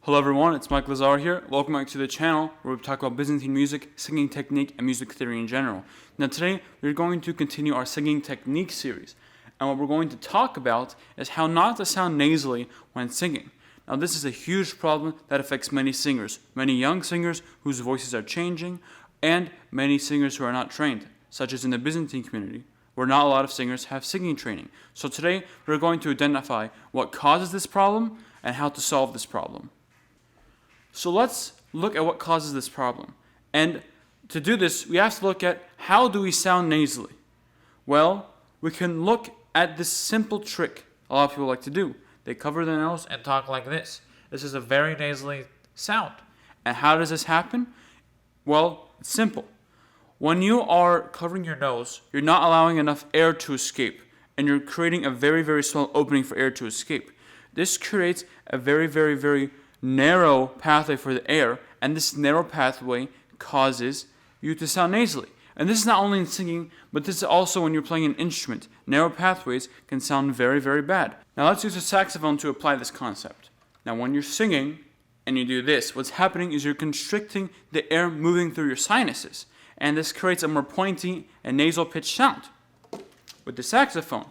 Hello everyone, it's Mike Lazar here. Welcome back to the channel where we talk about Byzantine music, singing technique, and music theory in general. Now today, we're going to continue our singing technique series. And what we're going to talk about is how not to sound nasally when singing. Now this is a huge problem that affects many singers, many young singers whose voices are changing, and many singers who are not trained, such as in the Byzantine community, where not a lot of singers have singing training. So today, we're going to identify what causes this problem and how to solve this problem. So let's look at what causes this problem. And to do this, we have to look at how do we sound nasally. Well, we can look at this simple trick a lot of people like to do. They cover their nose and talk like this. This is a very nasally sound. And how does this happen? Well, it's simple. When you are covering your nose, you're not allowing enough air to escape. And you're creating a very, very small opening for air to escape. This creates a very, very, very narrow pathway for the air, and this narrow pathway causes you to sound nasally. And this is not only in singing, but this is also when you're playing an instrument. Narrow pathways can sound very, very bad. Now let's use a saxophone to apply this concept. Now when you're singing and you do this, what's happening is you're constricting the air moving through your sinuses, and this creates a more pointy and nasal pitched sound. With the saxophone,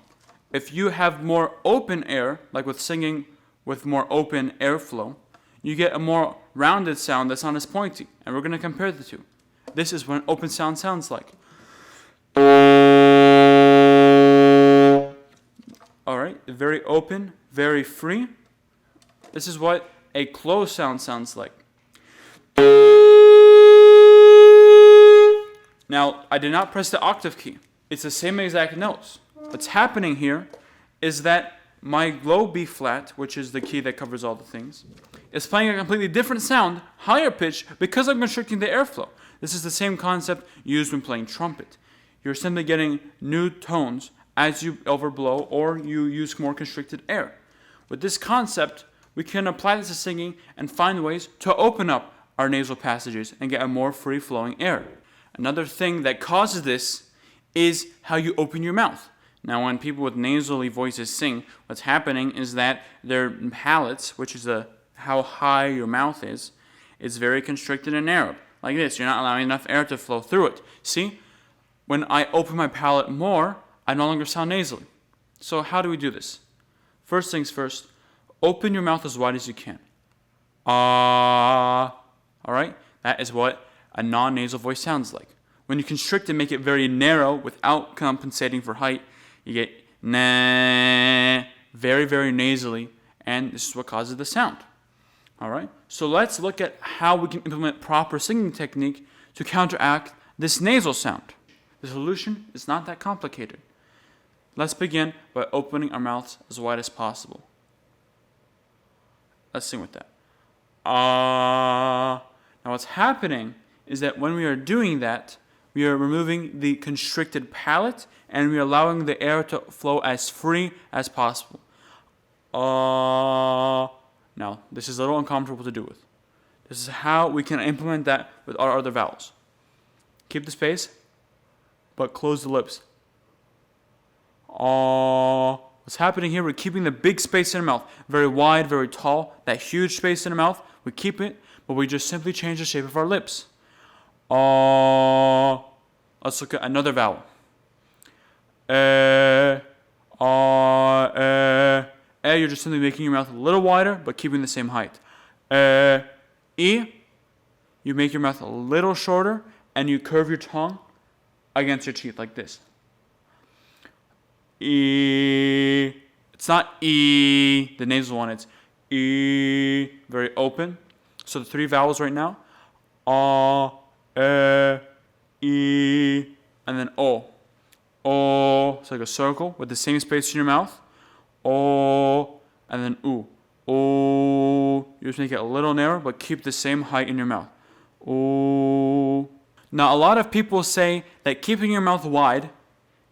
if you have more open air, like with singing with more open airflow, you get a more rounded sound that's not as pointy. And we're going to compare the two. This is what an open sound sounds like. Alright, very open, very free. This is what a closed sound sounds like. Now, I did not press the octave key. It's the same exact notes. What's happening here is that my low B flat, which is the key that covers all the things, is playing a completely different sound, higher pitch, because I'm constricting the airflow. This is the same concept used when playing trumpet. You're simply getting new tones as you overblow or you use more constricted air. With this concept, we can apply this to singing and find ways to open up our nasal passages and get a more free-flowing air. Another thing that causes this is how you open your mouth. Now, when people with nasally voices sing, what's happening is that their palates, which is how high your mouth is very constricted and narrowed. Like this, you're not allowing enough air to flow through it. See, when I open my palate more, I no longer sound nasally. So how do we do this? First things first, open your mouth as wide as you can. Ah, all right? That is what a non-nasal voice sounds like. When you constrict and make it very narrow without compensating for height, you get nah, very, very nasally, and this is what causes the sound. All right? So let's look at how we can implement proper singing technique to counteract this nasal sound. The solution is not that complicated. Let's begin by opening our mouths as wide as possible. Let's sing with that. Ah. Now what's happening is that when we are doing that, we are removing the constricted palate and we are allowing the air to flow as free as possible. Now, this is a little uncomfortable to do with. This is how we can implement that with our other vowels. Keep the space, but close the lips. What's happening here, we're keeping the big space in our mouth, very wide, very tall, that huge space in our mouth, we keep it, but we just simply change the shape of our lips. Let's look at another vowel. You're just simply making your mouth a little wider, but keeping the same height. E, you make your mouth a little shorter, and you curve your tongue against your teeth like this. E, it's not E, the nasal one, it's E, very open. So the three vowels right now, E, and then O. O, it's like a circle with the same space in your mouth. O, and then U. O, you just make it a little narrower, but keep the same height in your mouth. O. Now, a lot of people say that keeping your mouth wide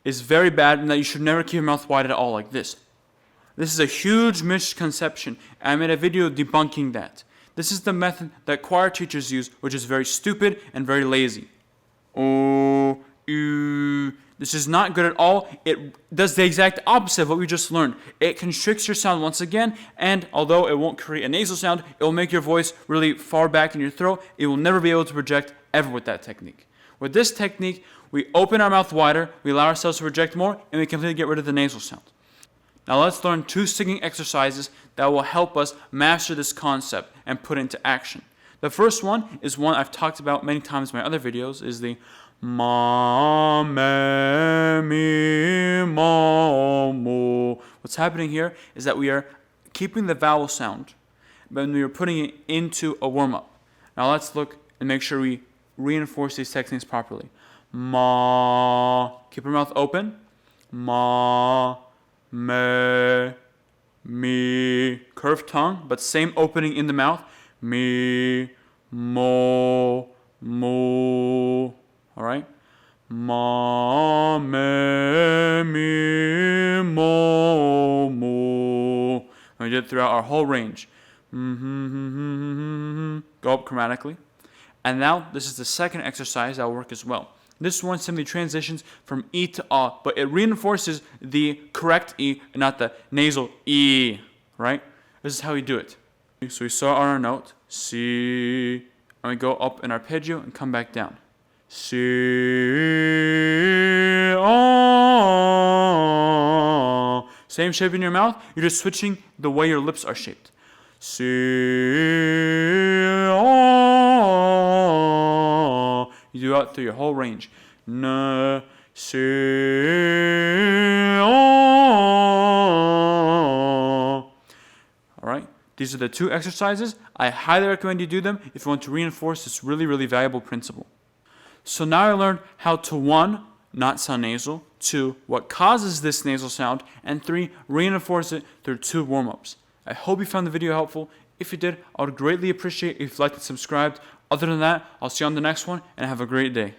is very bad and that you should never keep your mouth wide at all like this. This is a huge misconception. I made a video debunking that. This is the method that choir teachers use, which is very stupid and very lazy. O, This is not good at all. It does the exact opposite of what we just learned. It constricts your sound once again, and although it won't create a nasal sound, it will make your voice really far back in your throat. It will never be able to project ever with that technique. With this technique, we open our mouth wider, we allow ourselves to project more, and we completely get rid of the nasal sound. Now let's learn 2 singing exercises that will help us master this concept and put it into action. The first one is one I've talked about many times in my other videos, is the ma, me, mi, mo, mo. What's happening here is that we are keeping the vowel sound, but we are putting it into a warm-up. Now let's look and make sure we reinforce these techniques properly. Ma, keep your mouth open. Ma, me, mi, curved tongue, but same opening in the mouth. Mi, mo, mo. All right? Ma, me, mi, mo, mo. And we did it throughout our whole range. Go up chromatically. And now this is the second exercise that will work as well. This one simply transitions from E to A, but it reinforces the correct E and not the nasal E, right? This is how we do it. So we start on our note, C, and we go up in arpeggio and come back down. C, A. Same shape in your mouth, you're just switching the way your lips are shaped. C, A. You do that through your whole range. Na, si, Alright, these are the 2 exercises. I highly recommend you do them if you want to reinforce this really, really valuable principle. So now I learned how to 1, not sound nasal, 2, what causes this nasal sound, and 3, reinforce it through 2 warm-ups. I hope you found the video helpful. If you did, I would greatly appreciate if you liked and subscribed. Other than that, I'll see you on the next one, and have a great day.